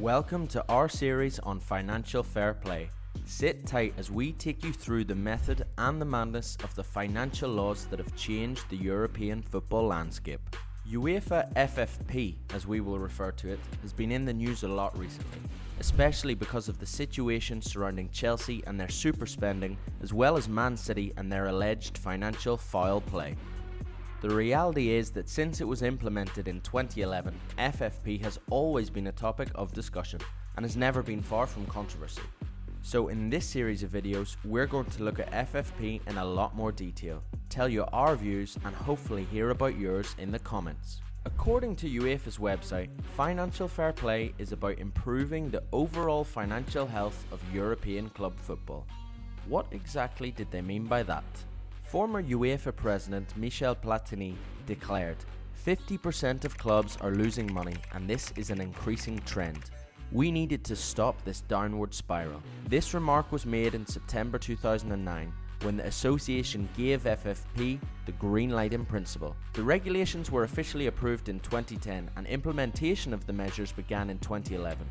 Welcome to our series on financial fair play. Sit tight as we take you through the method and the madness of the financial laws that have changed the European football landscape. UEFA FFP, as we will refer to it, has been in the news a lot recently, especially because of the situation surrounding Chelsea and their super spending, as well as Man City and their alleged financial foul play. The reality is that since it was implemented in 2011, FFP has always been a topic of discussion and has never been far from controversy. So in this series of videos, we're going to look at FFP in a lot more detail, tell you our views and hopefully hear about yours in the comments. According to UEFA's website, financial fair play is about improving the overall financial health of European club football. What exactly did they mean by that? Former UEFA President Michel Platini declared, 50% of clubs are losing money and this is an increasing trend. We needed to stop this downward spiral. This remark was made in September 2009 when the association gave FFP the green light in principle. The regulations were officially approved in 2010 and implementation of the measures began in 2011.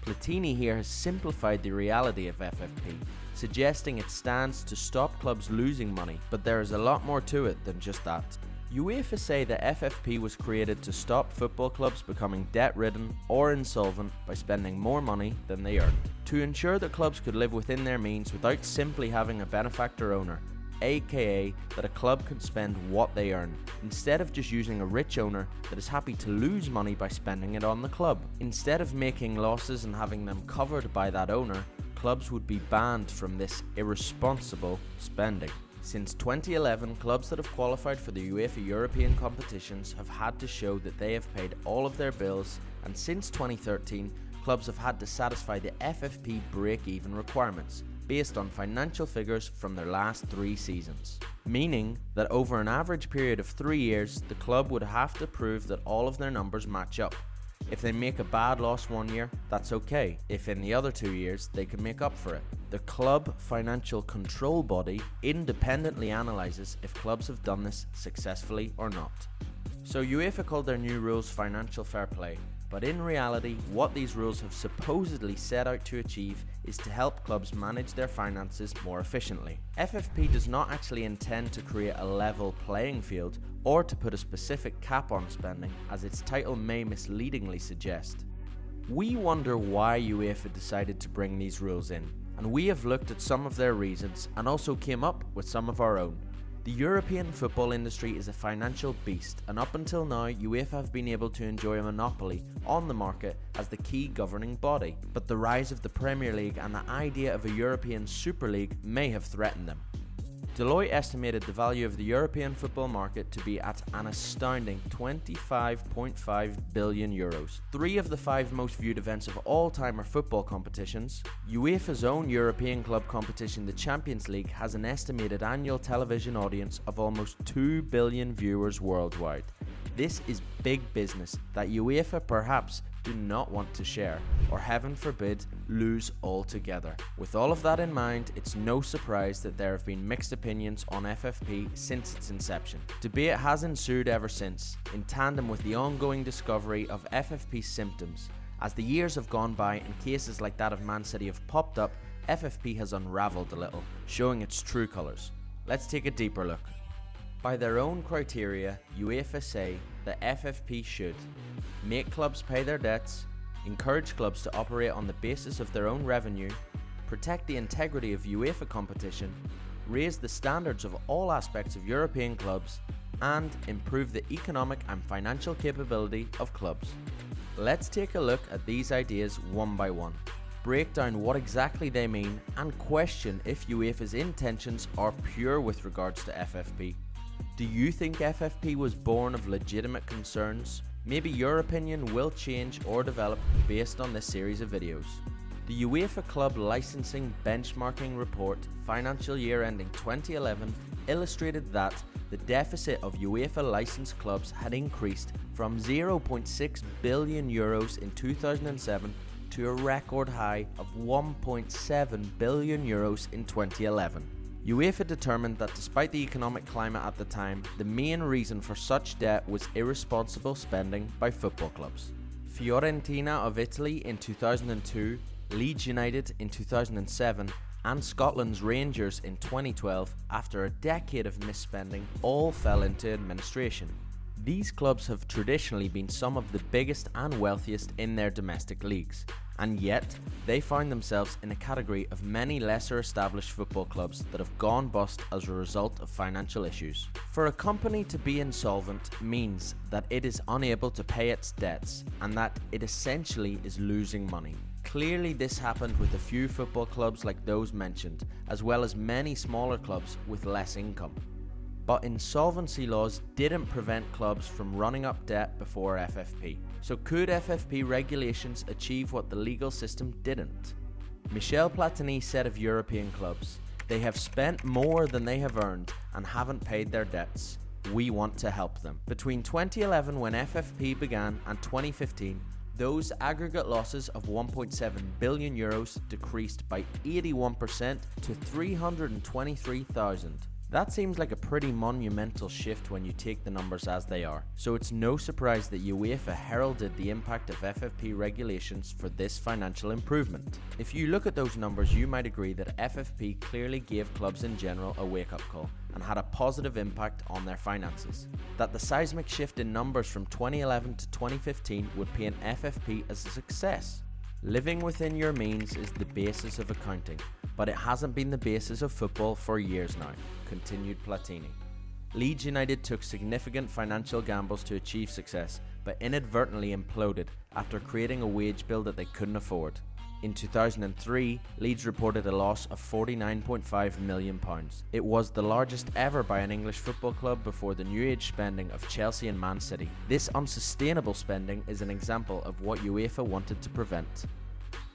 Platini here has simplified the reality of FFP, suggesting it stands to stop clubs losing money, but there is a lot more to it than just that. UEFA say that FFP was created to stop football clubs becoming debt-ridden or insolvent by spending more money than they earned, to ensure that clubs could live within their means without simply having a benefactor owner, aka that a club can spend what they earn, instead of just using a rich owner that is happy to lose money by spending it on the club. Instead of making losses and having them covered by that owner, clubs would be banned from this irresponsible spending. Since 2011, clubs that have qualified for the UEFA European competitions have had to show that they have paid all of their bills, and since 2013, clubs have had to satisfy the FFP break-even requirements based on financial figures from their last 3 seasons. Meaning that over an average period of 3 years, the club would have to prove that all of their numbers match up. If they make a bad loss one year, that's okay. If in the other 2 years, they can make up for it. The club financial control body independently analyses if clubs have done this successfully or not. So UEFA called their new rules financial fair play, but in reality, what these rules have supposedly set out to achieve is to help clubs manage their finances more efficiently. FFP does not actually intend to create a level playing field or to put a specific cap on spending, as its title may misleadingly suggest. We wonder why UEFA decided to bring these rules in, and we have looked at some of their reasons and also came up with some of our own. The European football industry is a financial beast, and up until now UEFA have been able to enjoy a monopoly on the market as the key governing body, but the rise of the Premier League and the idea of a European Super League may have threatened them. Deloitte estimated the value of the European football market to be at an astounding €25.5 billion. 3 of the 5 most viewed events of all time are football competitions. UEFA's own European club competition, the Champions League, has an estimated annual television audience of almost 2 billion viewers worldwide. This is big business that UEFA perhaps do not want to share, or heaven forbid, lose altogether. With all of that in mind, it's no surprise that there have been mixed opinions on FFP since its inception. Debate has ensued ever since, in tandem with the ongoing discovery of FFP symptoms. As the years have gone by and cases like that of Man City have popped up, FFP has unravelled a little, showing its true colours. Let's take a deeper look. By their own criteria, UEFA say that FFP should make clubs pay their debts, encourage clubs to operate on the basis of their own revenue, protect the integrity of UEFA competition, raise the standards of all aspects of European clubs, and improve the economic and financial capability of clubs. Let's take a look at these ideas one by one, break down what exactly they mean, and question if UEFA's intentions are pure with regards to FFP. Do you think FFP was born of legitimate concerns? Maybe your opinion will change or develop based on this series of videos. The UEFA Club Licensing Benchmarking Report, financial year ending 2011, illustrated that the deficit of UEFA licensed clubs had increased from €0.6 billion in 2007 to a record high of €1.7 billion in 2011. UEFA determined that despite the economic climate at the time, the main reason for such debt was irresponsible spending by football clubs. Fiorentina of Italy in 2002, Leeds United in 2007, and Scotland's Rangers in 2012, after a decade of misspending, all fell into administration. These clubs have traditionally been some of the biggest and wealthiest in their domestic leagues, and yet they find themselves in a category of many lesser established football clubs that have gone bust as a result of financial issues. For a company to be insolvent means that it is unable to pay its debts and that it essentially is losing money. Clearly this happened with a few football clubs like those mentioned, as well as many smaller clubs with less income. But insolvency laws didn't prevent clubs from running up debt before FFP. So could FFP regulations achieve what the legal system didn't? Michel Platini said of European clubs, "They have spent more than they have earned and haven't paid their debts. We want to help them." Between 2011, when FFP began, and 2015, those aggregate losses of €1.7 billion decreased by 81% to 323,000. That seems like a pretty monumental shift when you take the numbers as they are, so it's no surprise that UEFA heralded the impact of FFP regulations for this financial improvement. If you look at those numbers, you might agree that FFP clearly gave clubs in general a wake-up call and had a positive impact on their finances. That the seismic shift in numbers from 2011 to 2015 would paint FFP as a success. Living within your means is the basis of accounting, but it hasn't been the basis of football for years now, continued Platini. Leeds United took significant financial gambles to achieve success, but inadvertently imploded after creating a wage bill that they couldn't afford. In 2003, Leeds reported a loss of £49.5 million. It was the largest ever by an English football club before the new age spending of Chelsea and Man City. This unsustainable spending is an example of what UEFA wanted to prevent.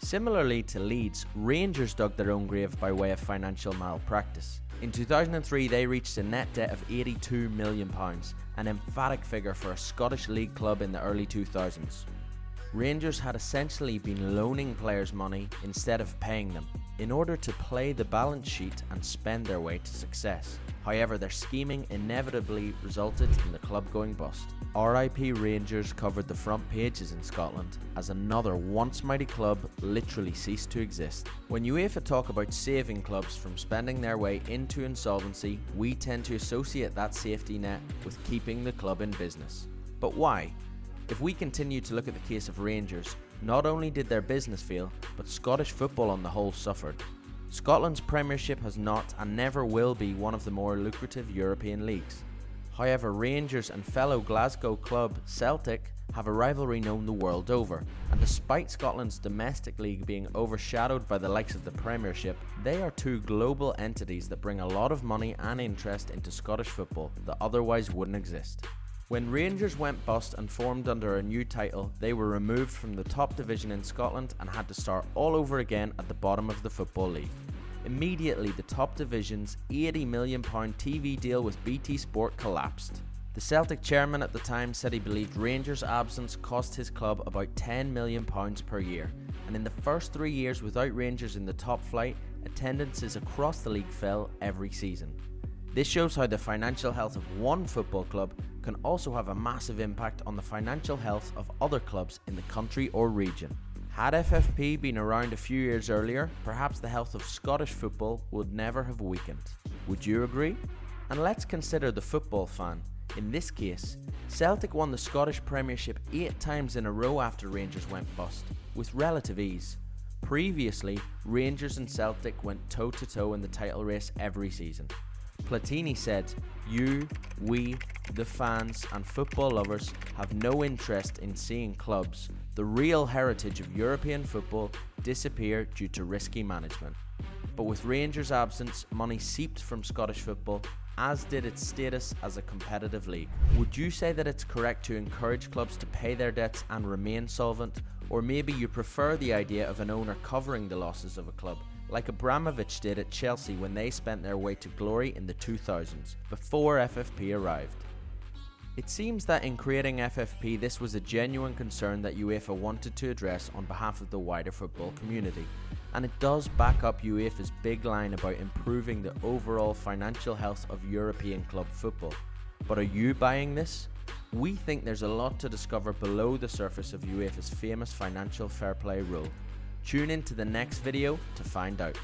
Similarly to Leeds, Rangers dug their own grave by way of financial malpractice. In 2003, they reached a net debt of £82 million, an emphatic figure for a Scottish League club in the early 2000s. Rangers had essentially been loaning players money instead of paying them, in order to play the balance sheet and spend their way to success. However, their scheming inevitably resulted in the club going bust. RIP Rangers covered the front pages in Scotland as another once mighty club literally ceased to exist. When UEFA talk about saving clubs from spending their way into insolvency, we tend to associate that safety net with keeping the club in business. But why? If we continue to look at the case of Rangers, not only did their business fail, but Scottish football on the whole suffered. Scotland's Premiership has not and never will be one of the more lucrative European leagues. However, Rangers and fellow Glasgow club Celtic have a rivalry known the world over, and despite Scotland's domestic league being overshadowed by the likes of the Premiership, they are two global entities that bring a lot of money and interest into Scottish football that otherwise wouldn't exist. When Rangers went bust and formed under a new title, they were removed from the top division in Scotland and had to start all over again at the bottom of the Football League. Immediately, the top division's £80 million TV deal with BT Sport collapsed. The Celtic chairman at the time said he believed Rangers' absence cost his club about £10 million per year, and in the first 3 years without Rangers in the top flight, attendances across the league fell every season. This shows how the financial health of one football club can also have a massive impact on the financial health of other clubs in the country or region. Had FFP been around a few years earlier, perhaps the health of Scottish football would never have weakened. Would you agree? And let's consider the football fan. In this case, Celtic won the Scottish Premiership 8 times in a row after Rangers went bust, with relative ease. Previously, Rangers and Celtic went toe-to-toe in the title race every season. Platini said, "You, we, the fans and football lovers have no interest in seeing clubs, the real heritage of European football, disappear due to risky management." But with Rangers' absence, money seeped from Scottish football, as did its status as a competitive league. Would you say that it's correct to encourage clubs to pay their debts and remain solvent? Or maybe you prefer the idea of an owner covering the losses of a club, like Abramovich did at Chelsea when they spent their way to glory in the 2000s, before FFP arrived. It seems that in creating FFP, this was a genuine concern that UEFA wanted to address on behalf of the wider football community, and it does back up UEFA's big line about improving the overall financial health of European club football. But are you buying this? We think there's a lot to discover below the surface of UEFA's famous financial fair play rule. Tune in to the next video to find out.